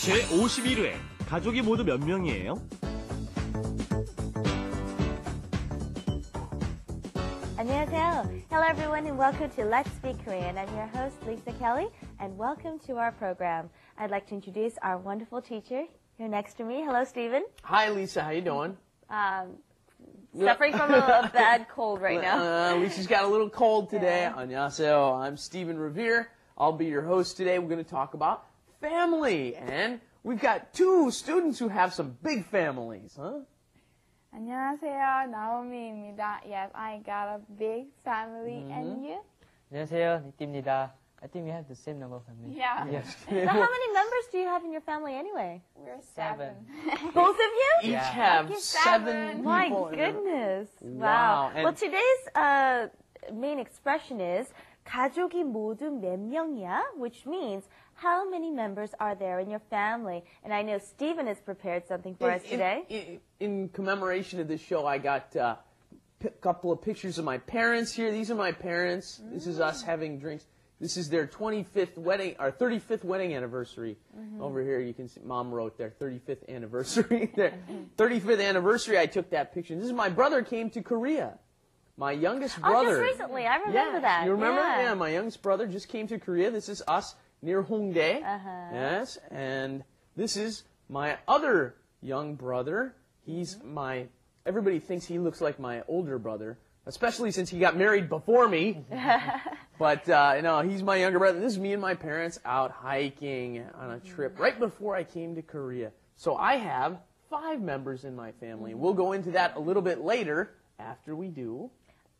제51회 가족이 모두 몇 명이에요? 안녕하세요. Hello everyone and welcome to Let's Speak Korean. I'm your host Lisa Kelly and welcome to our program. I'd like to introduce our wonderful teacher here next to me. Hello, Stephen. Hi, Lisa. How you doing? Suffering from a bad cold right now. Lisa's got a little cold today. Yeah. 안녕하세요. I'm Stephen Revere. I'll be your host today. We're going to talk about family. And we've got two students who have some big families, huh? 안녕하세요, 나오미입니다. Yes, I got a big family, and you? 안녕하세요, 니띠입니다. I think we have the same number of families. Yeah. Yes. So how many members do you have in your family anyway? We're seven. Both of you? Each Yeah. have Lucky seven My people. goodness. Wow. Well, today's main expression is 가족이 모두 몇 명이야? Which means how many members are there in your family? And I know Stephen has prepared something for us today. In commemoration of this show, I got a couple of pictures of my parents here. These are my parents. This is us having drinks. This is their 25th wedding, or 35th wedding anniversary. Over here, you can see, Mom wrote their 35th anniversary. Their 35th anniversary, I took that picture. This is my brother came to Korea. My youngest brother. Oh, just recently. I remember that. You remember? Yeah. My youngest brother just came to Korea. This is us near Hongdae. Yes, and this is my other young brother. He's everybody thinks he looks like my older brother, especially since he got married before me. But, he's my younger brother. This is me and my parents out hiking on a trip right before I came to Korea. So I have 5 members in my family. We'll go into that a little bit later after we do.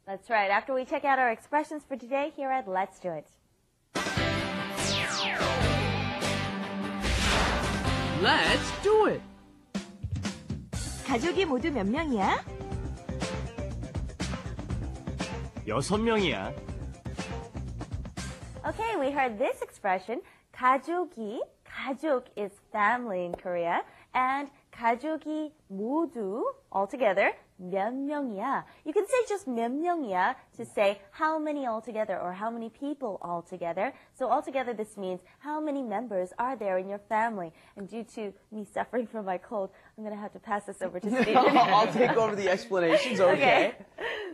That's right. After we check out our expressions for today here at Let's Do It. Let's do it! 가족이 모두 몇 명이야? 6명이야. Okay, we heard this expression. 가족이, 가족 is family in Korea, and 가족이 모두, altogether, 몇 명이야. You can say just 몇 명이야 to say how many altogether or how many people altogether. So altogether this means how many members are there in your family. And due to me suffering from my cold, I'm going to have to pass this over to Stephen. I'll take over the explanations, okay.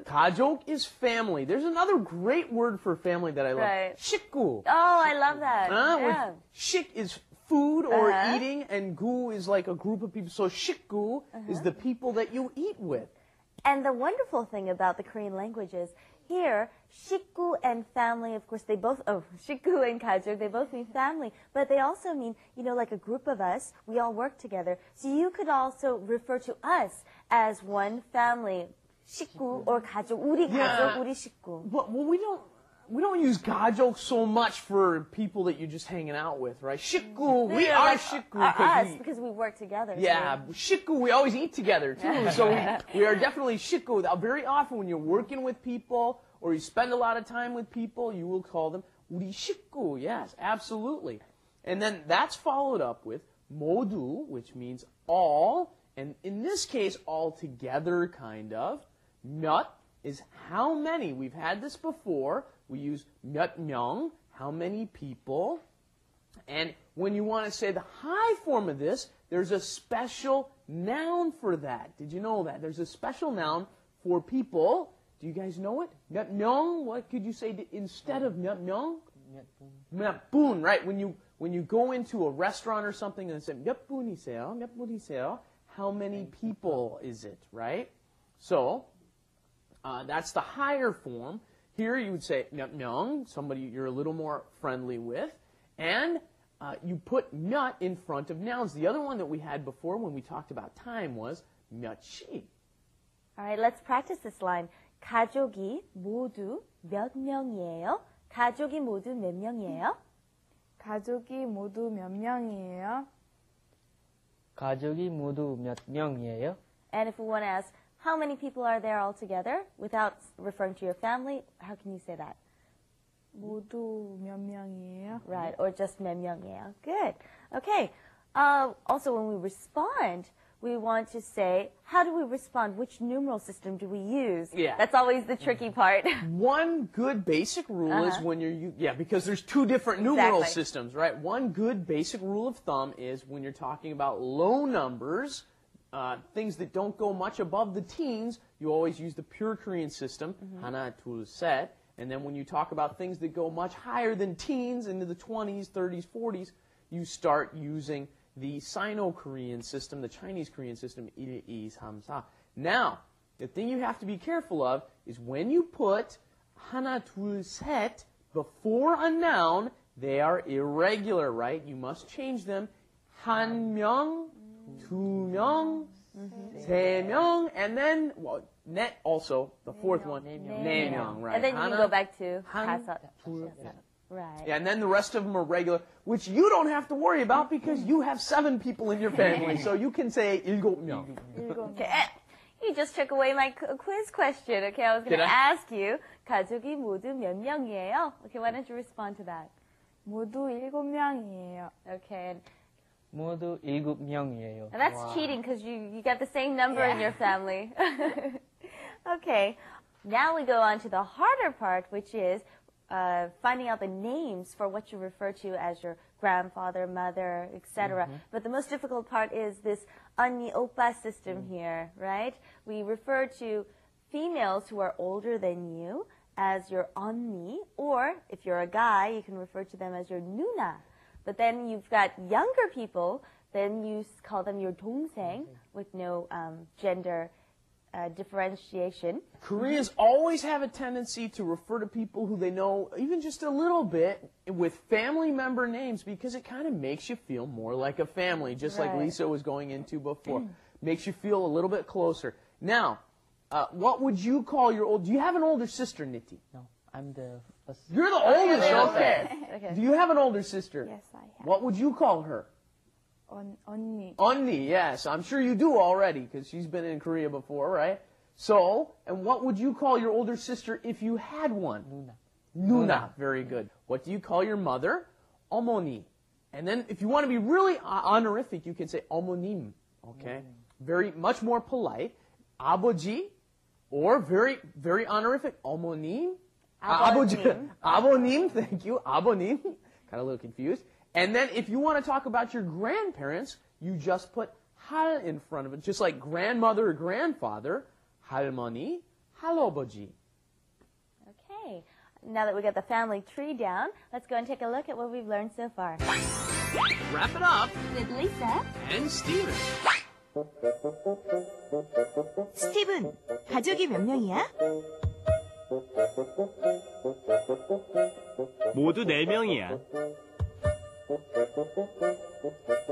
가족 is family. There's another great word for family that I love. Right. 식구. Oh, I love that. Yeah. Shik is food or eating, and gu is like a group of people. So shikgu is the people that you eat with. And the wonderful thing about the Korean language is here, 식구 and family, of course, they both, 식구 and 가족, they both mean family, but they also mean, like a group of us, we all work together. So you could also refer to us as one family, 식구 or 가족, 우리 가족, 우리 식구. Well, we don't use 가족 so much for people that you're just hanging out with, right? 식구, we are 식구. Us, because we work together. Yeah, 식구, we always eat together too. So we are definitely 식구. Very often when you're working with people or you spend a lot of time with people, you will call them 우리 식구. Yes, absolutely. And then that's followed up with 모두, which means all, and in this case, all together, kind of. 몇 is how many. We've had this before. We use 몇 명, how many people. And when you want to say the high form of this, there's a special noun for that. Did you know that? There's a special noun for people. Do you guys know it? 몇 명, what could you say instead of 몇 명? 몇 분, right? When you go into a restaurant or something and say 몇 분이세요? 몇 분이세요? How many people is it, right? So, that's the higher form. Here you would say 몇 명, somebody you're a little more friendly with, and you put 몇 in front of nouns. The other one that we had before when we talked about time was 몇시. All right, let's practice this line. 가족이 모두 몇 명이에요? 가족이 모두 몇 명이에요? 가족이 모두 몇 명이에요? 가족이 모두 몇 명이에요? And if we want to ask, how many people are there all together without referring to your family? How can you say that? 모두 몇 명이에요? Right, or just 몇 명이에요. Good. Okay. Also, when we respond, we want to say, how do we respond? Which numeral system do we use? Yeah. That's always the tricky part. One good basic rule is when you're, because there's two different numeral Exactly. systems, right? One good basic rule of thumb is when you're talking about low numbers, things that don't go much above the teens, you always use the pure Korean system, 하나, 둘, 셋. And then when you talk about things that go much higher than teens, into the 20s, 30s, 40s, you start using the Sino-Korean system, the Chinese Korean system, 1, 2, 3, 4. Now, the thing you have to be careful of is when you put 하나, 둘, 셋 before a noun, they are irregular, right? You must change them. 한 명, 두 명, 세 명, and then, well, net also, the fourth one, 네 명, right? And then you can go back to 한, 다섯. 둘, Right. yeah, and then the rest of them are regular, which you don't have to worry about because you have 7 people in your family, so you can say 일곱 명. Okay. You just took away my quiz question. Okay, I was going Did to I? ask you, 가족이 모두 몇 명이에요? Okay, why don't you respond to that? 모두 7명이에요. Okay, and 모두 7명이에요. that's cheating because you got the same number in your family. Okay, now we go on to the harder part, which is finding out the names for what you refer to as your grandfather, mother, etc. But the most difficult part is this 언니, 오빠 system here, right? We refer to females who are older than you as your 언니, or if you're a guy, you can refer to them as your 누나. But then you've got younger people, then you call them your 동생 with no gender differentiation. Koreans always have a tendency to refer to people who they know even just a little bit with family member names because it kind of makes you feel more like a family, just like Right. Lisa was going into before. Makes you feel a little bit closer. Now, what would you call your old... Do you have an older sister, Niti? No, I'm the first. You're the oldest, the okay. oldest. Okay. Do you have an older sister? Yes, I have. What would you call her? 언니. Onni, yes. I'm sure you do already because she's been in Korea before, right? So, and what would you call your older sister if you had one? 누나. Nuna. Very good. What do you call your mother? 어머니. And then if you want to be really honorific, you can say 어머님. Okay? Very, much more polite. 아버지. Or very, very honorific. 어머님. 아버님. 아버님. Thank you. 아버님. Got a little confused. And then if you want to talk about your grandparents, you just put 할 in front of it. Just like grandmother or grandfather. 할머니, 할아버지. Okay, now that we got the family tree down, let's go and take a look at what we've learned so far. Wrap it up. With Lisa. And Steven. 스티븐, 가족이 몇 명이야? 모두 4명이야.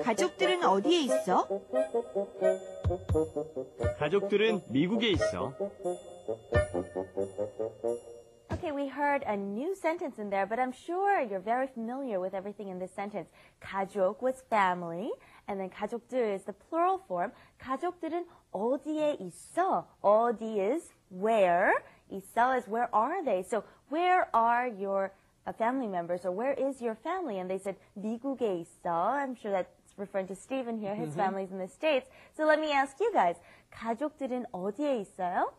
가족들은 어디에 있어? 가족들은 미국에 있어. Okay, we heard a new sentence in there, but I'm sure you're very familiar with everything in this sentence. 가족 was family, and then 가족들 is the plural form. 가족들은 어디에 있어? 어디 is where. 있어 is where are they? So where are your family members, or where is your family? And they said 미국에 있어. I'm sure that's referring to Stephen here. His family's in the States. So let me ask you guys. 가족들은 어디에 있어요?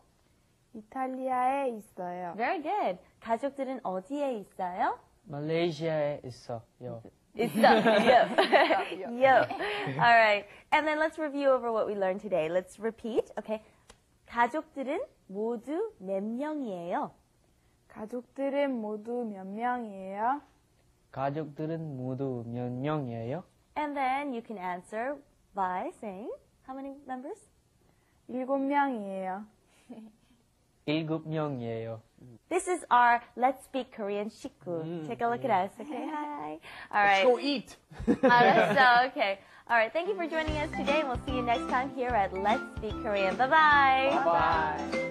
이탈리아에 있어요. Very good. 가족들은 어디에 있어요? 말레이시아에 있어요. 있어. Yep. Yep. All right. And then let's review over what we learned today. Let's repeat. Okay. 가족들은 모두 몇 명이에요? 가족들은 모두 몇 명이에요? 가족들은 모두 몇 명이에요? And then you can answer by saying how many members? 7명이에요. 7명이에요. This is our Let's Speak Korean 식구. Take a look at us. Okay. Hi. All right. Go eat. So, okay. All right. Thank you for joining us today, and we'll see you next time here at Let's Speak Korean. Bye-bye. Bye.